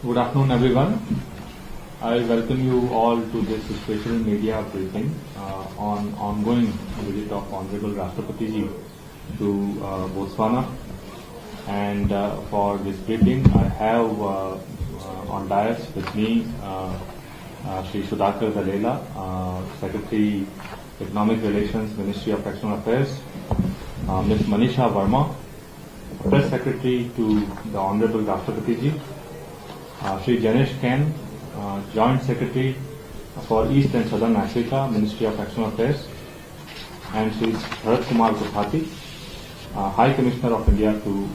Good afternoon, everyone. I welcome you all to this special media briefing on ongoing visit of Honorable Rashtrapati Ji to Botswana. And for this briefing, I have on dais with me Shri Sudhakar Dalela, Secretary Economic Relations, Ministry of External Affairs, Ms. Manisha Verma, Press Secretary to the Honorable Rashtrapati Ji, Shri Janesh Ken, Joint Secretary for East and Southern Africa, Ministry of External Affairs, and Shri Bharat Kumar Gupati, High Commissioner of India to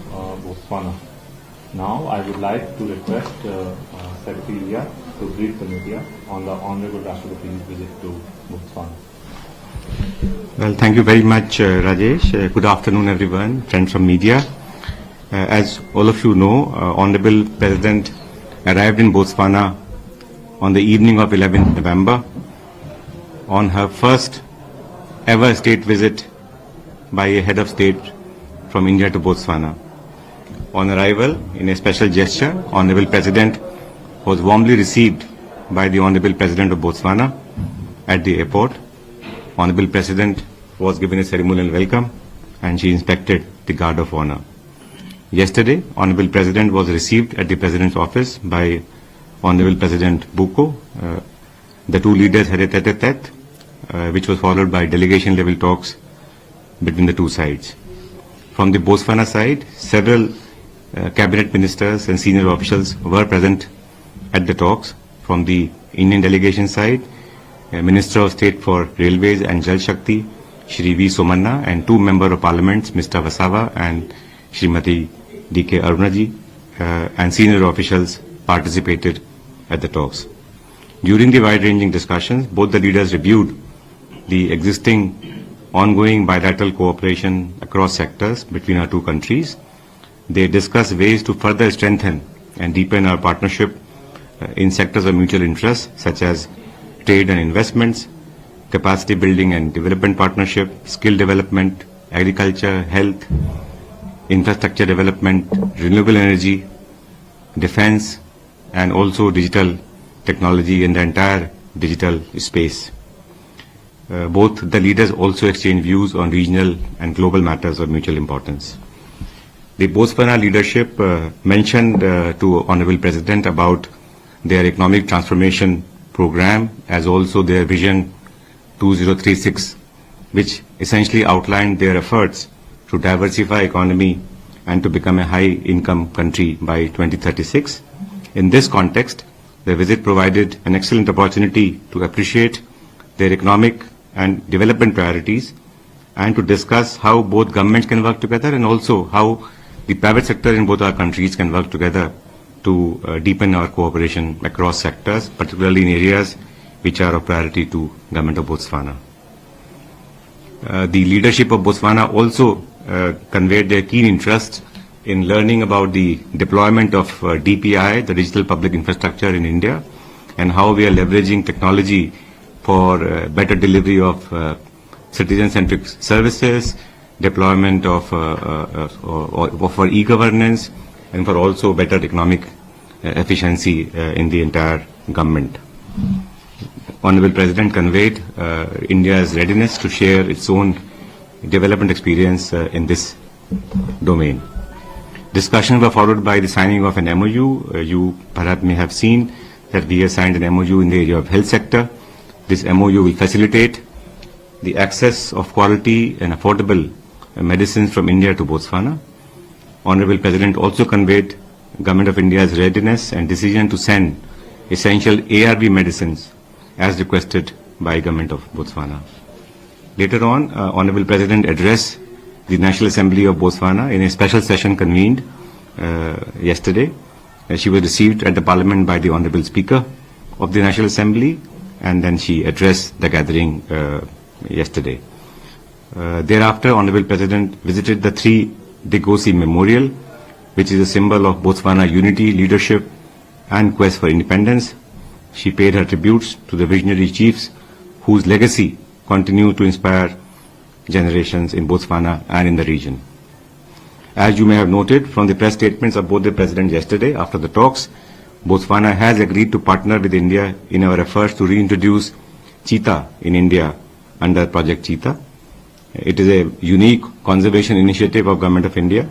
Botswana. Now, I would like to request Secretary India to brief the media on the Honorable Rashtrapati's visit to Botswana. Well, thank you very much, Rajesh. Good afternoon, everyone, friends from media. As all of you know, Honorable President arrived in Botswana on the evening of 11th November on her first ever state visit by a head of state from India to Botswana. On arrival, in a special gesture, Honorable President was warmly received by the Honorable President of Botswana at the airport. Honorable President was given a ceremonial welcome and she inspected the Guard of Honor. Yesterday, Honorable President was received at the President's office by Honorable President Buko. The two leaders had a tete-a-tete, which was followed by delegation-level talks between the two sides. From the Botswana side, several cabinet ministers and senior officials were present at the talks. From the Indian delegation side, Minister of State for Railways and Jal Shakti, Shri V. Somanna, and two Member of Parliaments, Mr. Vasawa and Srimati D.K. Arunaji, and senior officials participated at the talks. During the wide-ranging discussions, both the leaders reviewed the existing ongoing bilateral cooperation across sectors between our two countries. They discussed ways to further strengthen and deepen our partnership in sectors of mutual interest, such as trade and investments, capacity building and development partnership, skill development, agriculture, health, infrastructure development, renewable energy, defense, and also digital technology in the entire digital space. Both the leaders also exchanged views on regional and global matters of mutual importance. The Botswana leadership mentioned to Honorable President about their economic transformation program, as also their Vision 2036, which essentially outlined their efforts to diversify economy and to become a high-income country by 2036. In this context, the visit provided an excellent opportunity to appreciate their economic and development priorities and to discuss how both governments can work together and also how the private sector in both our countries can work together to deepen our cooperation across sectors, particularly in areas which are of priority to Government of Botswana. The leadership of Botswana also conveyed their keen interest in learning about the deployment of DPI, the Digital Public Infrastructure in India, and how we are leveraging technology for better delivery of citizen-centric services, deployment of for e-governance, and for also better economic efficiency in the entire government. Honorable President conveyed India's readiness to share its own development experience in this domain. Discussions were followed by the signing of an MOU. You perhaps may have seen that we have signed an MOU in the area of health sector. This MOU will facilitate the access of quality and affordable medicines from India to Botswana. Honorable President also conveyed Government of India's readiness and decision to send essential ARV medicines as requested by Government of Botswana. Later on, Honorable President addressed the National Assembly of Botswana in a special session convened yesterday. She was received at the Parliament by the Honorable Speaker of the National Assembly, and then she addressed the gathering yesterday. Thereafter, Honorable President visited the 3 Degosi Memorial, which is a symbol of Botswana unity, leadership, and quest for independence. She paid her tributes to the visionary chiefs whose legacy continue to inspire generations in Botswana and in the region. As you may have noted from the press statements of both the presidents yesterday after the talks, Botswana has agreed to partner with India in our efforts to reintroduce cheetah in India under Project Cheetah. It is a unique conservation initiative of Government of India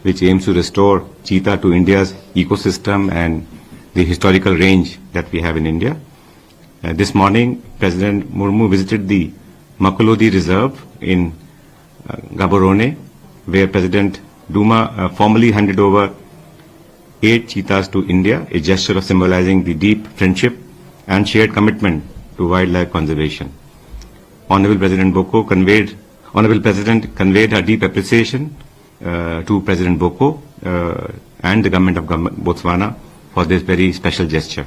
which aims to restore cheetah to India's ecosystem and the historical range that we have in India. This morning, President Murmu visited the Makulodi Reserve in Gaborone, where President Duma formally handed over 8 cheetahs to India, a gesture of symbolizing the deep friendship and shared commitment to wildlife conservation. Honorable President conveyed her deep appreciation to President Boko and the government of Botswana for this very special gesture.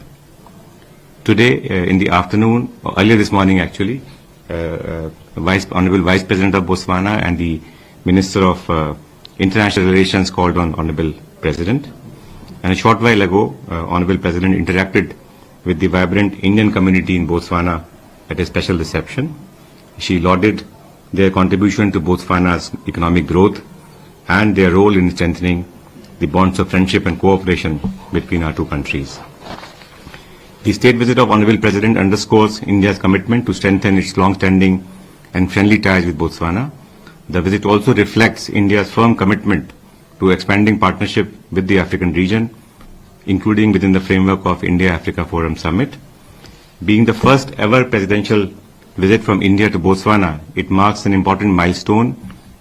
Today, in the afternoon, or earlier this morning actually, Honorable Vice President of Botswana and the Minister of International Relations called on Honorable President. And a short while ago, Honorable President interacted with the vibrant Indian community in Botswana at a special reception. She lauded their contribution to Botswana's economic growth and their role in strengthening the bonds of friendship and cooperation between our two countries. The state visit of Honorable President underscores India's commitment to strengthen its long-standing and friendly ties with Botswana. The visit also reflects India's firm commitment to expanding partnership with the African region, including within the framework of India-Africa Forum Summit. Being the first ever presidential visit from India to Botswana, it marks an important milestone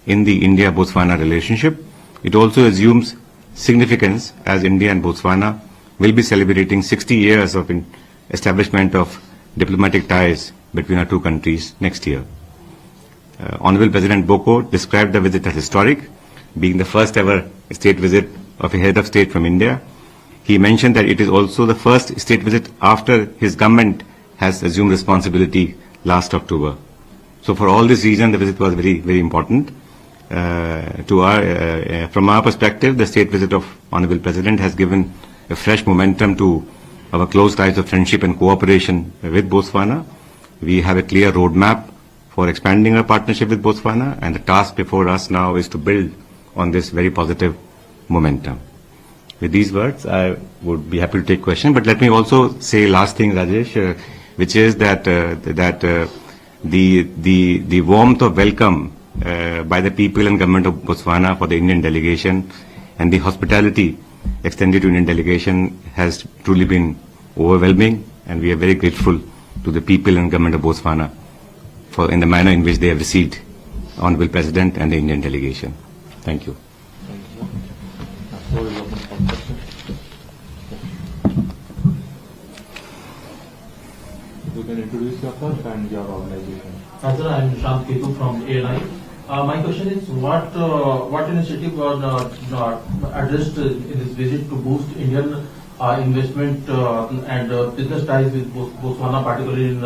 in the India-Botswana relationship. It also assumes significance as India and Botswana will be celebrating 60 years of establishment of diplomatic ties between our two countries next year. Honorable President Boko described the visit as historic, being the first ever state visit of a head of state from India. He mentioned that it is also the first state visit after his government has assumed responsibility last October. So for all this reason, the visit was very, very important. From our perspective, the state visit of Honorable President has given a fresh momentum to our close ties of friendship and cooperation with Botswana. We have a clear roadmap for expanding our partnership with Botswana, and the task before us now is to build on this very positive momentum. With these words, I would be happy to take questions, but let me also say last thing, Rajesh, which is that the warmth of welcome by the people and government of Botswana for the Indian delegation and the hospitality extended to Indian delegation has truly been overwhelming, and we are very grateful to the people and government of Botswana for in the manner in which they have received Honorable President and the Indian delegation. Thank you. You can introduce yourself and your organization. Sir, I am Shant Ketu from ANI. My question is, what initiative was addressed in this visit to boost Indian investment and business ties with Botswana, particularly in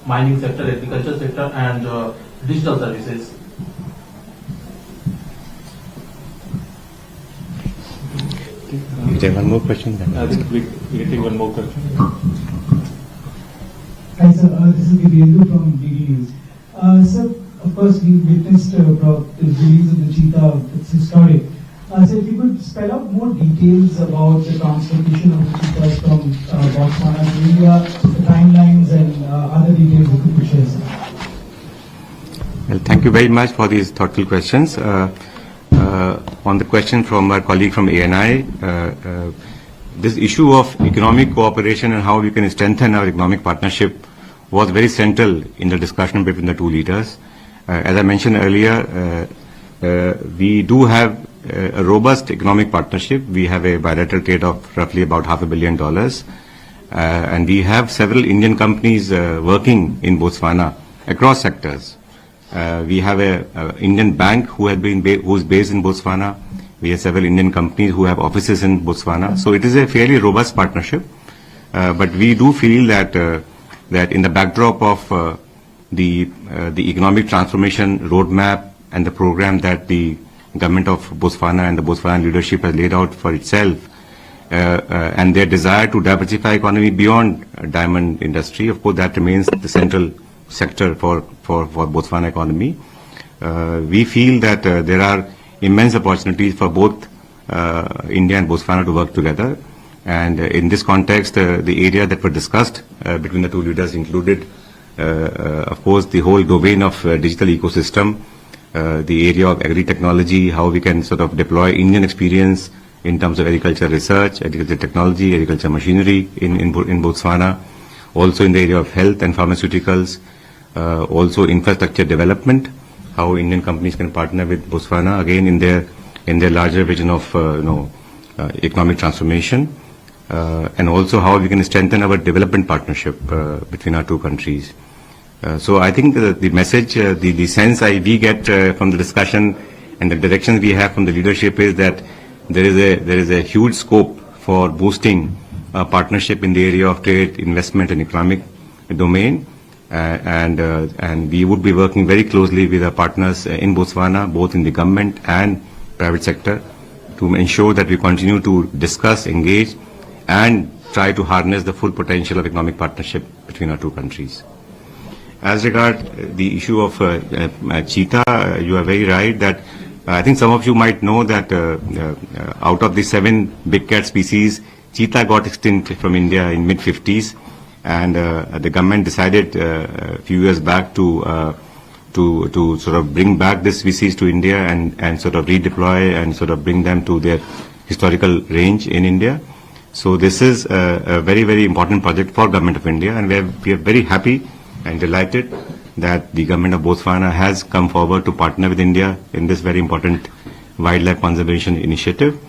mining sector, agriculture sector, and digital services? Is there one more question? I think we can take one more question. Hi sir, this is Gideon from DD News. Sir, of course we witnessed the release of the cheetah, it's historic. So if you could spell out more details about the transportation of the cheetahs from Botswana to India, the timelines and other details you could share, sir. Well, thank you very much for these thoughtful questions. On the question from our colleague from ANI, this issue of economic cooperation and how we can strengthen our economic partnership was very central in the discussion between the two leaders. As I mentioned earlier, we do have a robust economic partnership. We have a bilateral trade of roughly about $500 million. And we have several Indian companies working in Botswana across sectors. We have an Indian bank who is based in Botswana. We have several Indian companies who have offices in Botswana. So it is a fairly robust partnership. But we do feel that that in the backdrop of the economic transformation roadmap and the program that the government of Botswana and the Botswana leadership has laid out for itself, and their desire to diversify economy beyond diamond industry, of course that remains the central sector for Botswana economy. We feel that there are immense opportunities for both India and Botswana to work together. And in this context, the area that were discussed between the two leaders included, of course, the whole domain of digital ecosystem, the area of agri-technology, how we can sort of deploy Indian experience in terms of agriculture research, agriculture technology, agriculture machinery in Botswana, also in the area of health and pharmaceuticals, also infrastructure development, how Indian companies can partner with Botswana, again in their larger vision of economic transformation, and also how we can strengthen our development partnership between our two countries. So I think the message, the sense we get from the discussion and the directions we have from the leadership is that there is a huge scope for boosting partnership in the area of trade, investment and economic domain, and we would be working very closely with our partners in Botswana, both in the government and private sector, to ensure that we continue to discuss, engage and try to harness the full potential of economic partnership between our two countries. As regard the issue of cheetah, you are very right that I think some of you might know that out of the 7 big cat species, cheetah got extinct from India in mid-50s, and the government decided a few years back to sort of bring back this species to India and sort of redeploy and sort of bring them to their historical range in India. So this is a very, very important project for Government of India, and we are very happy and delighted that the Government of Botswana has come forward to partner with India in this very important wildlife conservation initiative.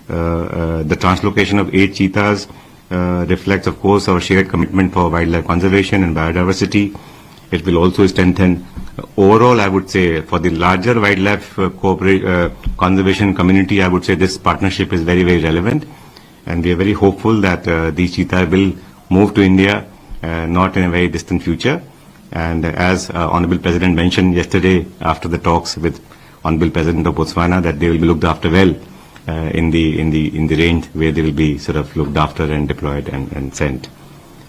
The translocation of 8 cheetahs reflects, of course, our shared commitment for wildlife conservation and biodiversity. It will also strengthen overall, I would say, for the larger wildlife conservation community, I would say this partnership is very, very relevant. And we are very hopeful that these cheetahs will move to India, not in a very distant future. And as Honorable President mentioned yesterday after the talks with Honorable President of Botswana, that they will be looked after well in the range where they will be sort of looked after and deployed and sent.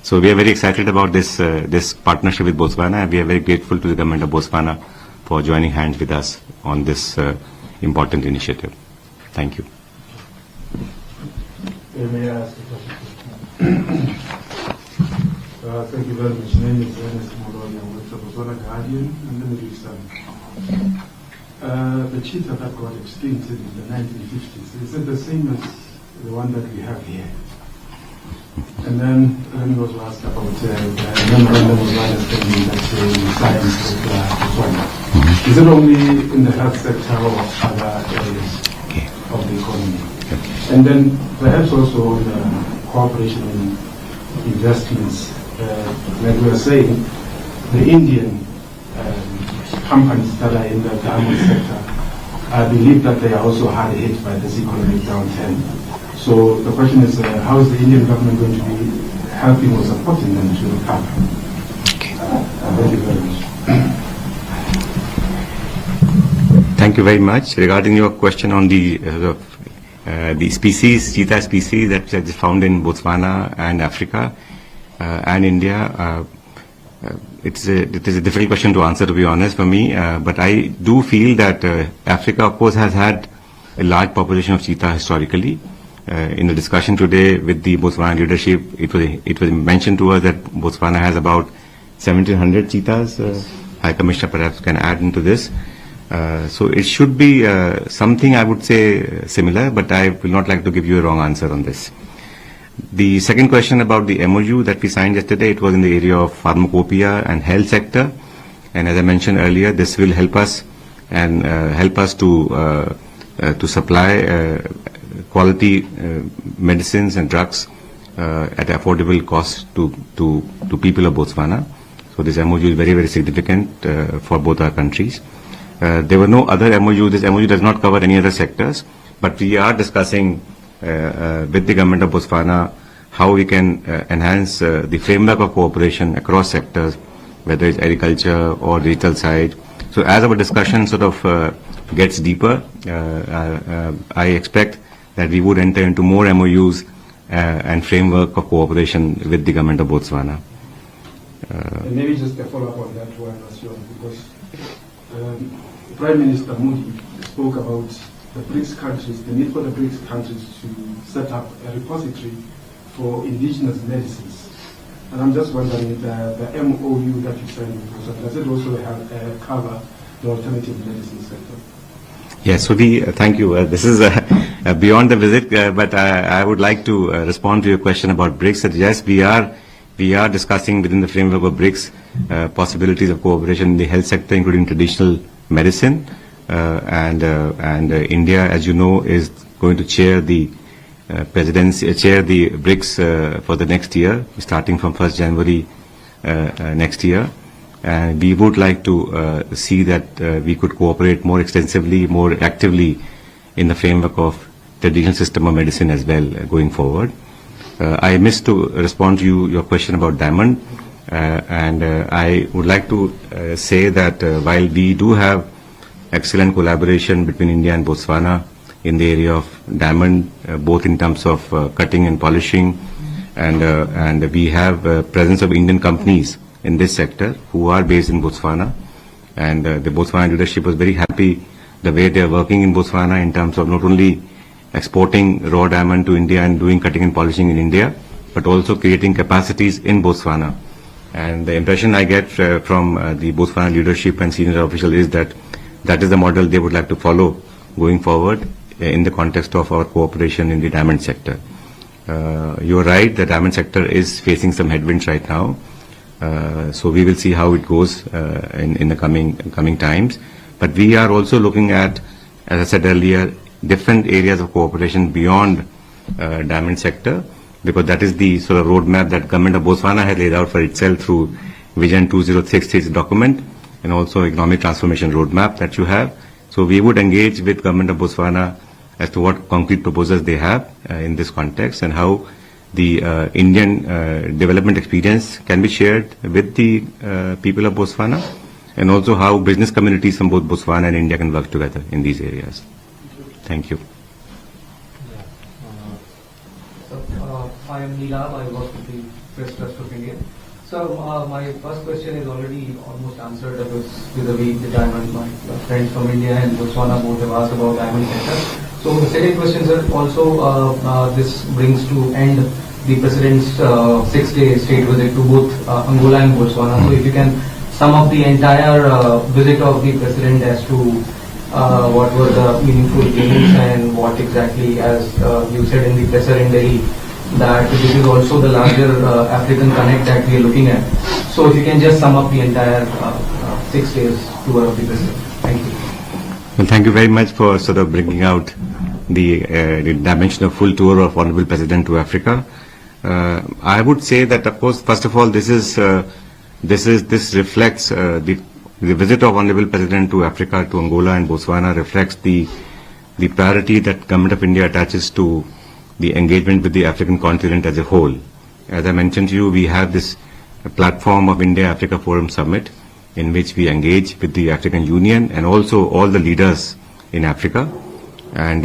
So we are very excited about this partnership with Botswana, and we are very grateful to the Government of Botswana for joining hands with us on this important initiative. Thank you. May I ask a question? Thank you very much. My name is Ernest Moloni. I'm with the Botswana Guardian and the Middle Eastern. The cheetah that got extinct in the 1950s, is it the same as the one that we have here? And then let me also ask about the memorandum of understanding that you signed with Botswana. Is it only in the health sector or other areas of the economy? And then perhaps also in cooperation in investments. Like we were saying, the Indian companies that are in the diamond sector, I believe that they are also hard hit by this economic downturn. So the question is, how is the Indian government going to be helping or supporting them to recover? Thank you very much. Thank you very much. Regarding your question on the species, cheetah species that is found in Botswana and Africa and India, it is a difficult question to answer, to be honest, for me. But I do feel that Africa, of course, has had a large population of cheetah historically. In the discussion today with the Botswana leadership, it was mentioned to us that Botswana has about 1,700 cheetahs. High Commissioner perhaps can add into this. So it should be something, I would say, similar, but I will not like to give you a wrong answer on this. The second question about the MOU that we signed yesterday, it was in the area of pharmacopoeia and health sector. And as I mentioned earlier, this will help us and help us to supply quality medicines and drugs at affordable cost to people of Botswana. So this MOU is very, very significant for both our countries. There were no other MOU. This MOU does not cover any other sectors, but we are discussing with the Government of Botswana how we can enhance the framework of cooperation across sectors, whether it's agriculture or digital side. So as our discussion sort of gets deeper, I expect that we would enter into more MOUs and framework of cooperation with the Government of Botswana. And maybe just a follow-up on that one, because Prime Minister Modi spoke about the BRICS countries, the need for the BRICS countries to set up a repository for indigenous medicines. And I'm just wondering, the MOU that you signed with Botswana, does it also have, cover the alternative medicine sector? Yes, so thank you. This is beyond the visit, but I would like to respond to your question about BRICS. That yes, we are discussing within the framework of BRICS possibilities of cooperation in the health sector, including traditional medicine, and India, as you know, is going to chair the presidency, chair the BRICS for the next year, starting from 1st January next year. And we would like to see that we could cooperate more extensively, more actively in the framework of the traditional system of medicine as well going forward. I missed to respond to your question about diamond, and I would like to say that while we do have excellent collaboration between India and Botswana in the area of diamond, both in terms of cutting and polishing, and we have presence of Indian companies in this sector who are based in Botswana, and the Botswana leadership was very happy the way they are working in Botswana in terms of not only exporting raw diamond to India and doing cutting and polishing in India, but also creating capacities in Botswana. And the impression I get from the Botswana leadership and senior officials is that that is the model they would like to follow going forward in the context of our cooperation in the diamond sector. You are right, the diamond sector is facing some headwinds right now. So we will see how it goes in the coming times. But we are also looking at, as I said earlier, different areas of cooperation beyond diamond sector, because that is the sort of roadmap that government of Botswana has laid out for itself through Vision 2066 document, and also economic transformation roadmap that you have. So we would engage with government of Botswana as to what concrete proposals they have in this context, and how the Indian development experience can be shared with the people of Botswana, and also how business communities from both Botswana and India can work together in these areas. Thank you. I am Neelab, I work with the Press Trust of India. So my first question is already almost answered with the diamond. My friends from India and Botswana both have asked about diamond sector. So the second question, sir, also this brings to end the President's 6-day state visit to both Angola and Botswana. So if you can sum up the entire visit of the President as to what were the meaningful gains and what exactly, as you said in the presser in Delhi, that this is also the larger African connect that we are looking at. So if you can just sum up the entire 6 days tour of the President. Thank you. Well, thank you very much for sort of bringing out the dimension of full tour of Honorable President to Africa. I would say that, of course, first of all, this reflects the visit of Honorable President to Africa, to Angola and Botswana reflects the priority that Government of India attaches to the engagement with the African continent as a whole. As I mentioned to you, we have this platform of India-Africa Forum Summit, in which we engage with the African Union and also all the leaders in Africa. And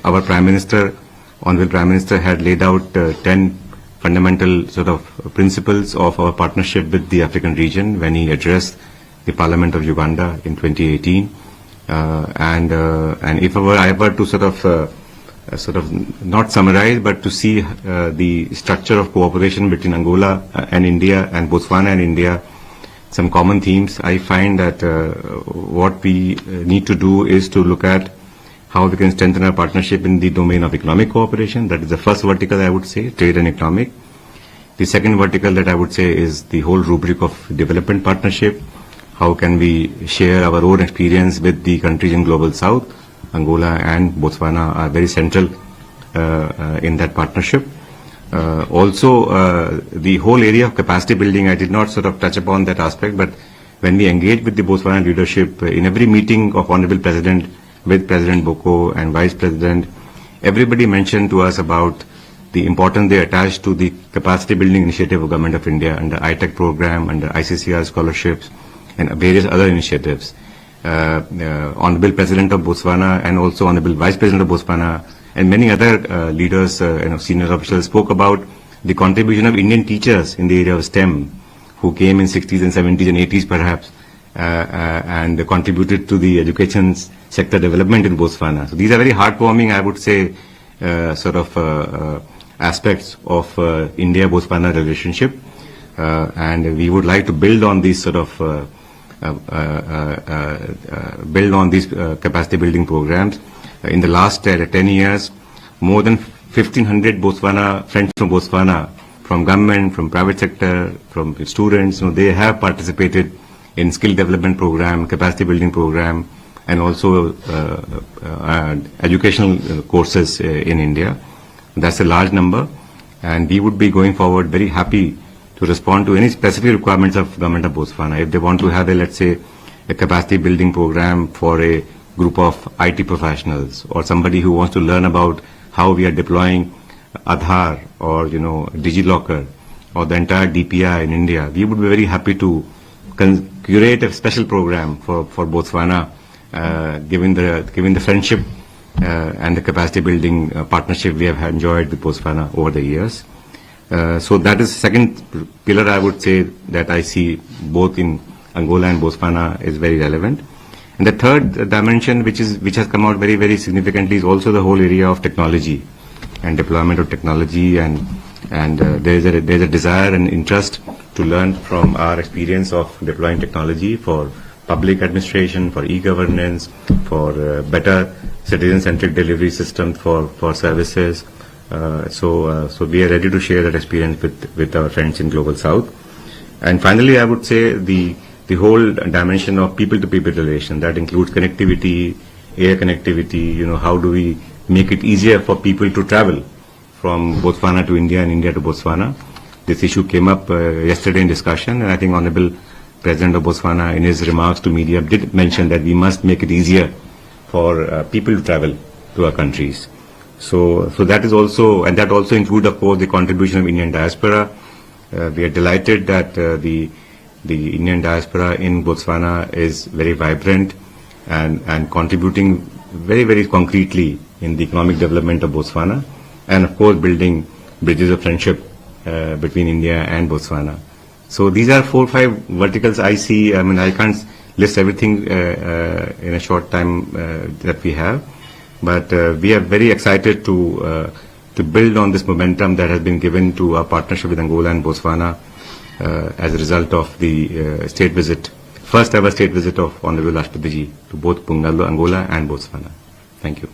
our Prime Minister, Honorable Prime Minister, had laid out 10 fundamental sort of principles of our partnership with the African region when he addressed the Parliament of Uganda in 2018. And if I were to sort of not summarize, but to see the structure of cooperation between Angola and India and Botswana and India, some common themes, I find that what we need to do is to look at how we can strengthen our partnership in the domain of economic cooperation. That is the first vertical, I would say, trade and economic. The second vertical that I would say is the whole rubric of development partnership. How can we share our own experience with the countries in Global South? Angola and Botswana are very central in that partnership. Also, the whole area of capacity building, I did not sort of touch upon that aspect, but when we engage with the Botswana leadership, in every meeting of Honorable President with President Boko and Vice President, everybody mentioned to us about the importance they attach to the capacity building initiative of Government of India under ITEC program, under ICCR scholarships, and various other initiatives. Honorable President of Botswana and also Honorable Vice President of Botswana and many other leaders, senior officials spoke about the contribution of Indian teachers in the area of STEM, who came in 60s and 70s and 80s perhaps, and contributed to the education sector development in Botswana. So these are very heartwarming, I would say, aspects of India-Botswana relationship, and we would like to build on these capacity building programs. In the last 10 years, more than 1,500 friends from Botswana, from government, from private sector, from students, they have participated in skill development program, capacity building program, and also educational courses in India. That's a large number, and we would be going forward very happy to respond to any specific requirements of government of Botswana. If they want to have let's say, a capacity building program for a group of IT professionals, or somebody who wants to learn about how we are deploying Aadhaar or DigiLocker or the entire DPI in India, we would be very happy to curate a special program for Botswana, given the friendship and the capacity building partnership we have enjoyed with Botswana over the years. So that is the second pillar, I would say, that I see both in Angola and Botswana is very relevant. And the third dimension, which has come out very, very significantly, is also the whole area of technology and deployment of technology, and there's a desire and interest to learn from our experience of deploying technology for public administration, for e-governance, for better citizen-centric delivery system for services. So we are ready to share that experience with our friends in Global South. And finally, I would say the whole dimension of people-to-people relation, that includes connectivity, air connectivity, how do we make it easier for people to travel from Botswana to India and India to Botswana. This issue came up yesterday in discussion, and I think Honorable President of Botswana in his remarks to media did mention that we must make it easier for people to travel to our countries. So that is also, and that also includes, of course, the contribution of Indian diaspora. We are delighted that the Indian diaspora in Botswana is very vibrant and contributing very, very concretely in the economic development of Botswana, and of course building bridges of friendship between India and Botswana. So these are 4 or 5 verticals I see. I mean, I can't list everything in a short time that we have, but we are very excited to build on this momentum that has been given to our partnership with Angola and Botswana as a result of the state visit, first ever state visit of Honorable Rashtrapati Ji to both Angola and Botswana. Thank you.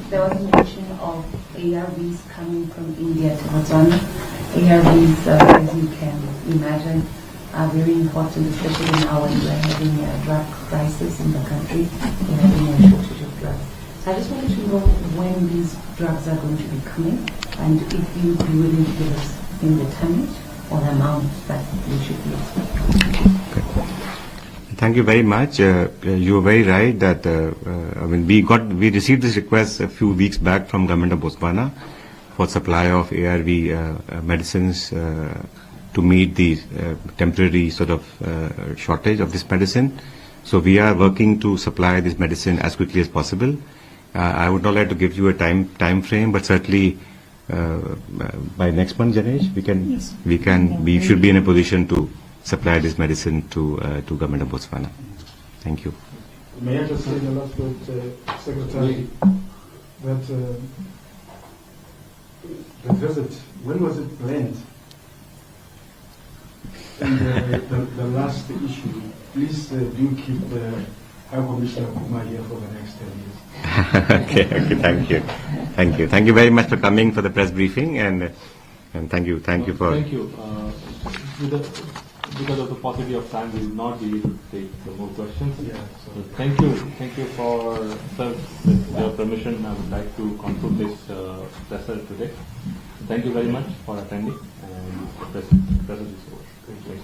There was a mention of ARVs coming from India to Botswana. ARVs, as you can imagine, are very important, especially now when we're having a drug crisis in the country. We're having a shortage of drugs. So I just wanted to know when these drugs are going to be coming, and if you'd be willing to give us in the tonnage or the amount that we should be expecting. Thank you very much. You are very right that I mean we received this request a few weeks back from Government of Botswana for supply of ARV medicines to meet the temporary shortage of this medicine. So we are working to supply this medicine as quickly as possible. I would not like to give you a time frame, but certainly by next month, Janesh, we should be in a position to supply this medicine to Government of Botswana. Thank you. May I just say the last word, Secretary, that the visit, when was it planned? And the last issue, please do keep High Commissioner Kuma here for the next 10 years. Okay, thank you very much for coming for the press briefing, and thank you for. Thank you. Because of the paucity of time, we will not be able to take more questions. Yeah, so thank you for, sir, with your permission, I would like to conclude this presser today. Thank you very much for attending, and the press is over. Thank you.